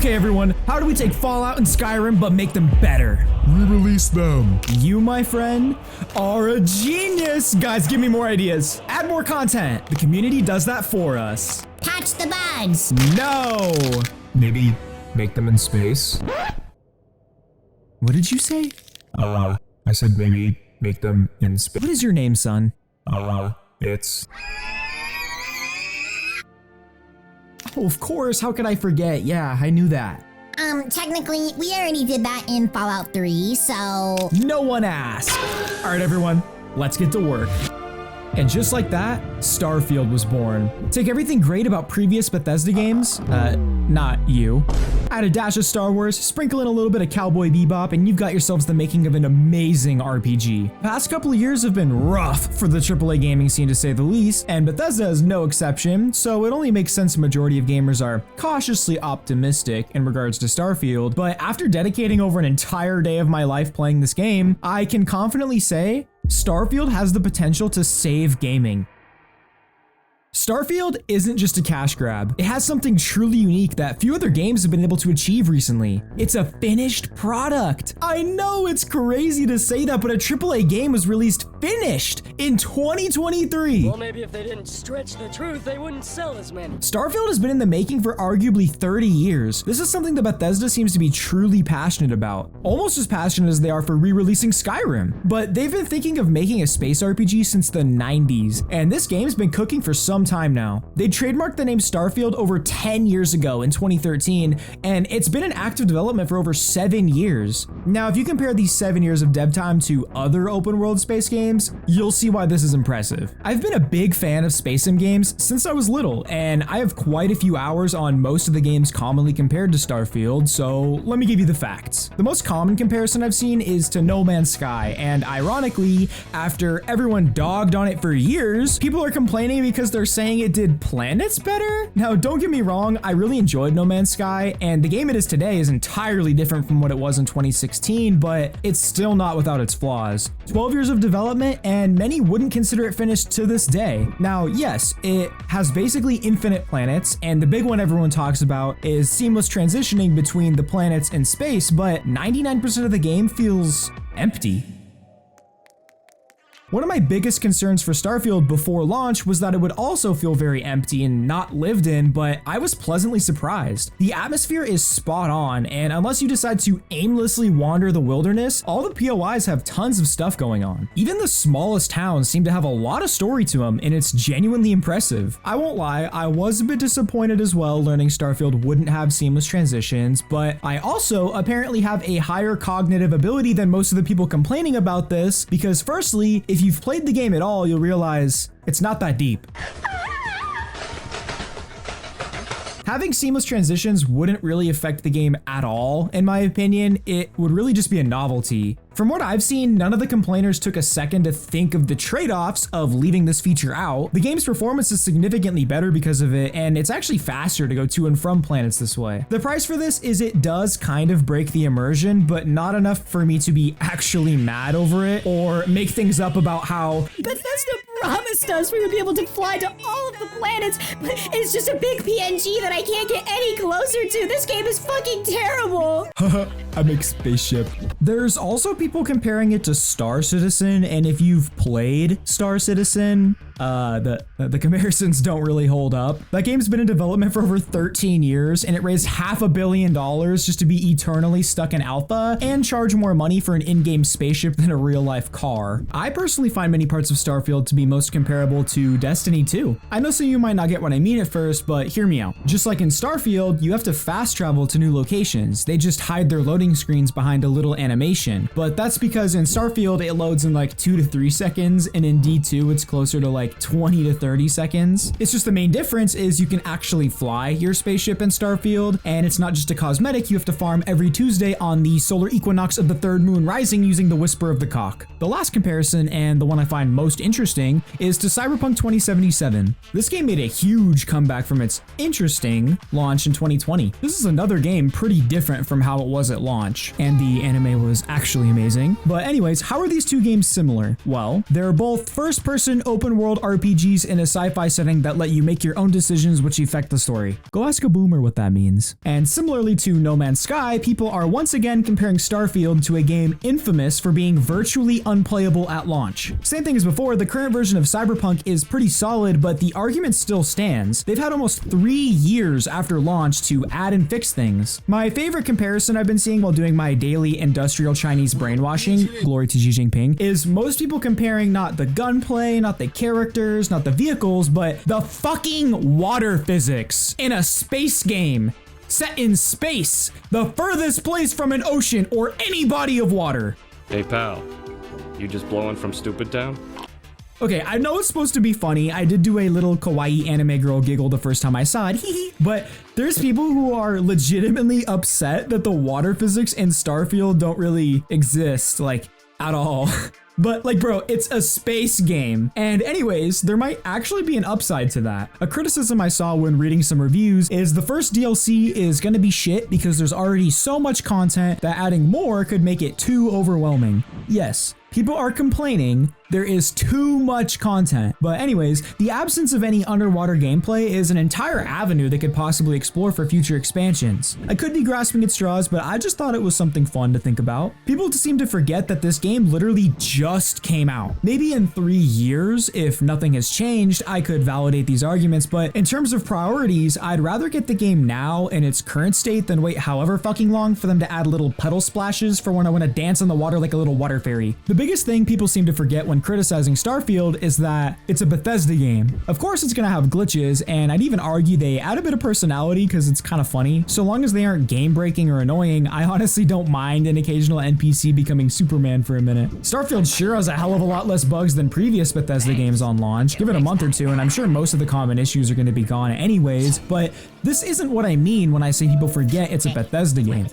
Okay everyone, how do we take Fallout and Skyrim but make them better? Re-release them. You, my friend, are a genius! Guys, give me more ideas. Add more content. The community does that for us. Patch the bugs. No! Maybe make them in space. What did you say? I said maybe make them in space. What is your name, son? It's... Oh, of course, how could I forget? Yeah, I knew that. Technically, we already did that in Fallout 3, so... No one asked. All right, everyone, let's get to work. And just like that, Starfield was born. Take everything great about previous Bethesda games, not you. Add a dash of Star Wars, sprinkle in a little bit of Cowboy Bebop, and you've got yourselves the making of an amazing RPG. Past couple of years have been rough for the AAA gaming scene to say the least, and Bethesda is no exception, so it only makes sense a majority of gamers are cautiously optimistic in regards to Starfield. But after dedicating over an entire day of my life playing this game, I can confidently say Starfield has the potential to save gaming. Starfield isn't just a cash grab. It has something truly unique that few other games have been able to achieve recently. It's a finished product. I know it's crazy to say that, but a AAA game was released finished in 2023. Well, maybe if they didn't stretch the truth, they wouldn't sell as many. Starfield has been in the making for arguably 30 years. This is something that Bethesda seems to be truly passionate about. Almost as passionate as they are for re-releasing Skyrim. But they've been thinking of making a space RPG since the 90s, and this game's been cooking for some time now. They trademarked the name Starfield over 10 years ago in 2013, and it's been in active development for over 7 years. Now, if you compare these 7 years of dev time to other open world space games, you'll see why this is impressive. I've been a big fan of space sim games since I was little, and I have quite a few hours on most of the games commonly compared to Starfield, so let me give you the facts. The most common comparison I've seen is to No Man's Sky, and ironically, after everyone dogged on it for years, people are complaining because they're saying it did planets better? Now, don't get me wrong, I really enjoyed No Man's Sky, and the game it is today is entirely different from what it was in 2016, but it's still not without its flaws. 12 years of development, and many wouldn't consider it finished to this day. Now, yes, it has basically infinite planets, and the big one everyone talks about is seamless transitioning between the planets and space, but 99% of the game feels empty. One of my biggest concerns for Starfield before launch was that it would also feel very empty and not lived in, but I was pleasantly surprised. The atmosphere is spot on, and unless you decide to aimlessly wander the wilderness, all the POIs have tons of stuff going on. Even the smallest towns seem to have a lot of story to them, and it's genuinely impressive. I won't lie, I was a bit disappointed as well learning Starfield wouldn't have seamless transitions, but I also apparently have a higher cognitive ability than most of the people complaining about this, because firstly, if you've played the game at all, you'll realize it's not that deep. Having seamless transitions wouldn't really affect the game at all, in my opinion. It would really just be a novelty. From what I've seen, none of the complainers took a second to think of the trade-offs of leaving this feature out. The game's performance is significantly better because of it, and it's actually faster to go to and from planets this way. The price for this is it does kind of break the immersion, but not enough for me to be actually mad over it or make things up about how Bethesda promised us we would be able to fly to all of the planets, but it's just a big PNG that I can't get any closer to. This game is fucking terrible. I make spaceship. There's also people comparing it to Star Citizen, and if you've played Star Citizen, the comparisons don't really hold up. That game's been in development for over 13 years, and it raised $500 million just to be eternally stuck in alpha and charge more money for an in-game spaceship than a real-life car. I personally find many parts of Starfield to be most comparable to Destiny 2. I know some of you might not get what I mean at first, but hear me out. Just like in Starfield, you have to fast travel to new locations. They just hide their loading screens behind a little animation, but that's because in Starfield it loads in like 2 to 3 seconds, and in D2 it's closer to like 20 to 30 seconds. It's just the main difference is you can actually fly your spaceship in Starfield, and it's not just a cosmetic. You have to farm every Tuesday on the solar equinox of the third moon rising using the Whisper of the Cock. The last comparison, and the one I find most interesting, is to Cyberpunk 2077. This game made a huge comeback from its interesting launch in 2020. This is another game pretty different from how it was at launch, and the anime was actually amazing. But anyways, how are these two games similar? Well, they're both first-person open-world RPGs in a sci-fi setting that let you make your own decisions which affect the story. Go ask a boomer what that means. And similarly to No Man's Sky, people are once again comparing Starfield to a game infamous for being virtually unplayable at launch. Same thing as before, the current version of Cyberpunk is pretty solid, but the argument still stands. They've had almost 3 years after launch to add and fix things. My favorite comparison I've been seeing while doing my daily industrial Chinese brainwashing, glory to Xi Jinping, is most people comparing not the gunplay, not the characters, not the vehicles, but the fucking water physics in a space game set in space, the furthest place from an ocean or any body of water. Hey pal, you just blowing from Stupid Town? Okay, I know it's supposed to be funny. I did do a little kawaii anime girl giggle the first time I saw it, but there's people who are legitimately upset that the water physics in Starfield don't really exist, like, at all. But like, bro, it's a space game. And anyways, there might actually be an upside to that. A criticism I saw when reading some reviews is the first DLC is gonna be shit because there's already so much content that adding more could make it too overwhelming. Yes, people are complaining there is too much content. But anyways, the absence of any underwater gameplay is an entire avenue they could possibly explore for future expansions. I could be grasping at straws, but I just thought it was something fun to think about. People seem to forget that this game literally just came out. Maybe in 3 years, if nothing has changed, I could validate these arguments, but in terms of priorities, I'd rather get the game now in its current state than wait however fucking long for them to add little pedal splashes for when I want to dance on the water like a little water fairy. The biggest thing people seem to forget when criticizing Starfield is that it's a Bethesda game. Of course it's gonna have glitches, and I'd even argue they add a bit of personality because it's kind of funny. So long as they aren't game breaking or annoying, I honestly don't mind an occasional NPC becoming Superman for a minute. Starfield sure has a hell of a lot less bugs than previous Bethesda games on launch. Give it a month or two and I'm sure most of the common issues are gonna be gone anyways, but this isn't what I mean when I say people forget it's a Bethesda game.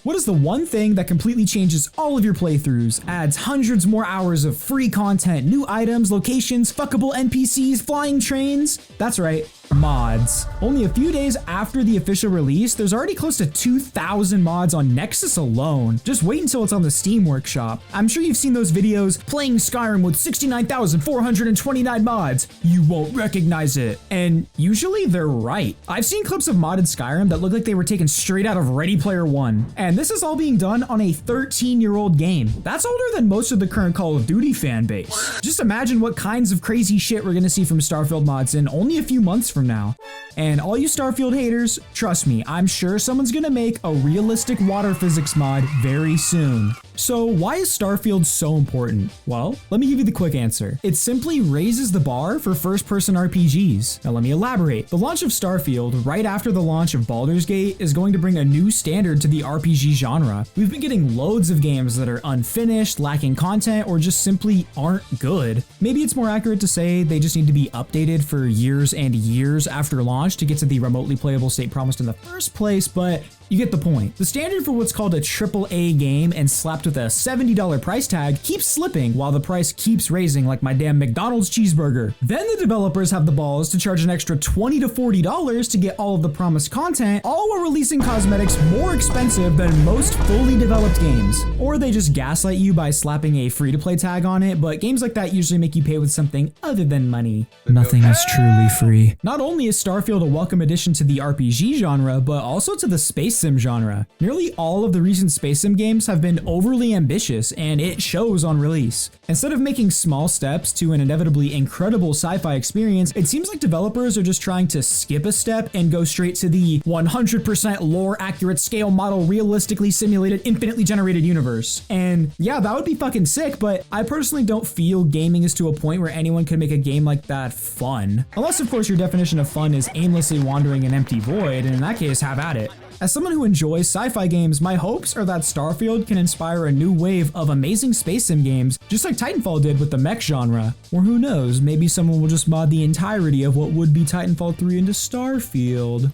What is the one thing that completely changes all of your playthroughs, adds hundreds more hours of free content, new items, locations, fuckable NPCs, flying trains? That's right, mods. Only a few days after the official release, there's already close to 2,000 mods on Nexus alone. Just wait until it's on the Steam Workshop. I'm sure you've seen those videos, playing Skyrim with 69,429 mods. You won't recognize it. And usually they're right. I've seen clips of modded Skyrim that look like they were taken straight out of Ready Player One. And this is all being done on a 13-year-old game. That's older than most of the current Call of Duty fan base. Just imagine what kinds of crazy shit we're gonna see from Starfield mods in only a few months from now. And all you Starfield haters, trust me, I'm sure someone's gonna make a realistic water physics mod very soon. So why is Starfield so important? Well, let me give you the quick answer. It simply raises the bar for first-person RPGs. Now let me elaborate. The launch of Starfield, right after the launch of Baldur's Gate, is going to bring a new standard to the RPG genre. We've been getting loads of games that are unfinished, lacking content, or just simply aren't good. Maybe it's more accurate to say they just need to be updated for years and years after launch to get to the remotely playable state promised in the first place, but you get the point. The standard for what's called a AAA game and slapped with a $70 price tag keeps slipping while the price keeps raising like my damn McDonald's cheeseburger. Then the developers have the balls to charge an extra $20 to $40 to get all of the promised content, all while releasing cosmetics more expensive than most fully developed games. Or they just gaslight you by slapping a free-to-play tag on it, but games like that usually make you pay with something other than money. Nothing is truly free. Not only is Starfield a welcome addition to the RPG genre, but also to the space sim genre. Nearly all of the recent space sim games have been overly ambitious, and it shows on release. Instead of making small steps to an inevitably incredible sci-fi experience, it seems like developers are just trying to skip a step and go straight to the 100% lore accurate scale model realistically simulated infinitely generated universe. And yeah, that would be fucking sick, but I personally don't feel gaming is to a point where anyone could make a game like that fun. Unless of course your definition of fun is aimlessly wandering an empty void, and in that case, have at it. As someone who enjoys sci-fi games, my hopes are that Starfield can inspire a new wave of amazing space sim games, just like Titanfall did with the mech genre. Or who knows, maybe someone will just mod the entirety of what would be Titanfall 3 into Starfield.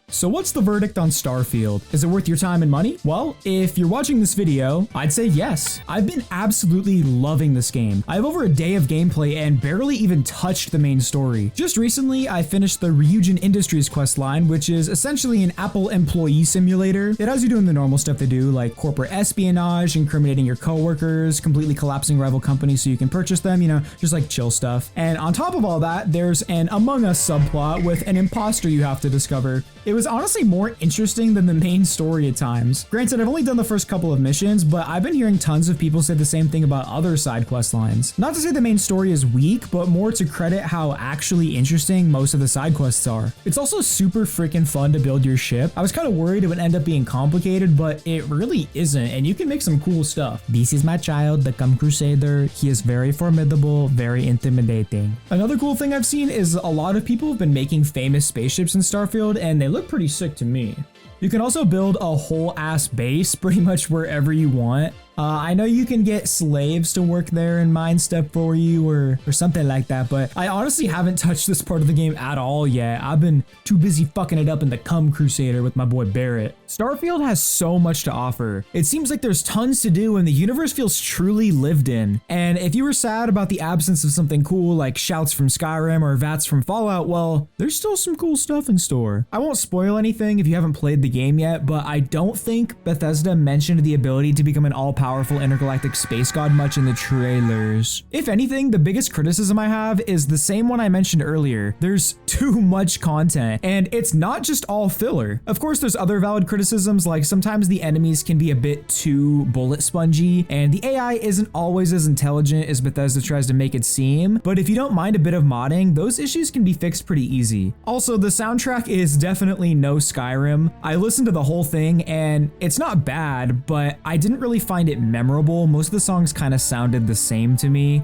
So what's the verdict on Starfield? Is it worth your time and money? Well, if you're watching this video, I'd say yes. I've been absolutely loving this game. I have over a day of gameplay and barely even touched the main story. Just recently, I finished the Ryujin Industries questline, which is essentially an Apple employee simulator. It has you doing the normal stuff they do, like corporate espionage, incriminating your coworkers, completely collapsing rival companies so you can purchase them, you know, just like chill stuff. And on top of all that, there's an Among Us subplot with an imposter you have to discover. It was honestly more interesting than the main story at times. Granted, I've only done the first couple of missions, but I've been hearing tons of people say the same thing about other side quest lines. Not to say the main story is weak, but more to credit how actually interesting most of the side quests are. It's also super freaking fun to build your ship. I was kind of worried it would end up being complicated, but it really isn't, and you can make some cool stuff. This is my child, the Cum Crusader. He is very formidable, very intimidating. Another cool thing I've seen is a lot of people have been making famous spaceships in Starfield, and they look pretty sick to me. You can also build a whole ass base pretty much wherever you want. I know you can get slaves to work there and mine stuff for you or something like that, but I honestly haven't touched this part of the game at all yet. I've been too busy fucking it up in the Cum Crusader with my boy Barrett. Starfield has so much to offer. It seems like there's tons to do and the universe feels truly lived in. And if you were sad about the absence of something cool like shouts from Skyrim or VATS from Fallout, well, there's still some cool stuff in store. I won't spoil anything if you haven't played the game yet, but I don't think Bethesda mentioned the ability to become an all-powerful intergalactic space god much in the trailers. If anything, the biggest criticism I have is the same one I mentioned earlier. There's too much content, and it's not just all filler. Of course, there's other valid criticisms, like sometimes the enemies can be a bit too bullet spongy, and the AI isn't always as intelligent as Bethesda tries to make it seem, but if you don't mind a bit of modding, those issues can be fixed pretty easy. Also, the soundtrack is definitely no Skyrim. I listened to the whole thing, and it's not bad, but I didn't really find it memorable. Most of the songs kind of sounded the same to me.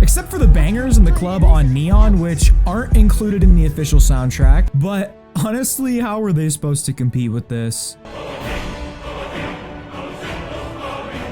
Except for the bangers in the club on Neon, which aren't included in the official soundtrack, but honestly, how are they supposed to compete with this?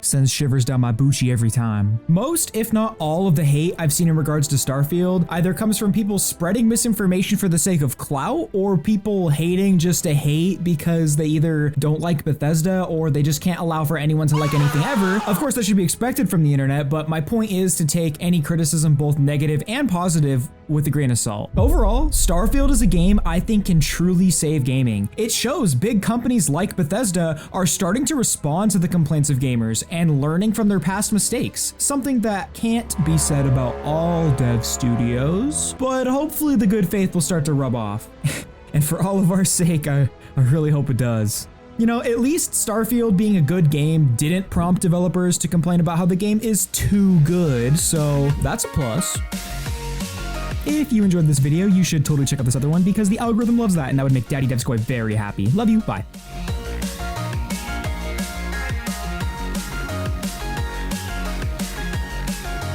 Sends shivers down my Bucci every time. Most, if not all, of the hate I've seen in regards to Starfield either comes from people spreading misinformation for the sake of clout, or people hating just to hate because they either don't like Bethesda or they just can't allow for anyone to like anything ever. Of course, that should be expected from the internet, but my point is to take any criticism, both negative and positive, with a grain of salt. Overall, Starfield is a game I think can truly save gaming. It shows big companies like Bethesda are starting to respond to the complaints of gamers and learning from their past mistakes, something that can't be said about all dev studios, but hopefully the good faith will start to rub off. And for all of our sake, I really hope it does. You know, at least Starfield being a good game didn't prompt developers to complain about how the game is too good, so that's a plus. If you enjoyed this video, you should totally check out this other one because the algorithm loves that and that would make Daddy Devskoi very happy. Love you, bye.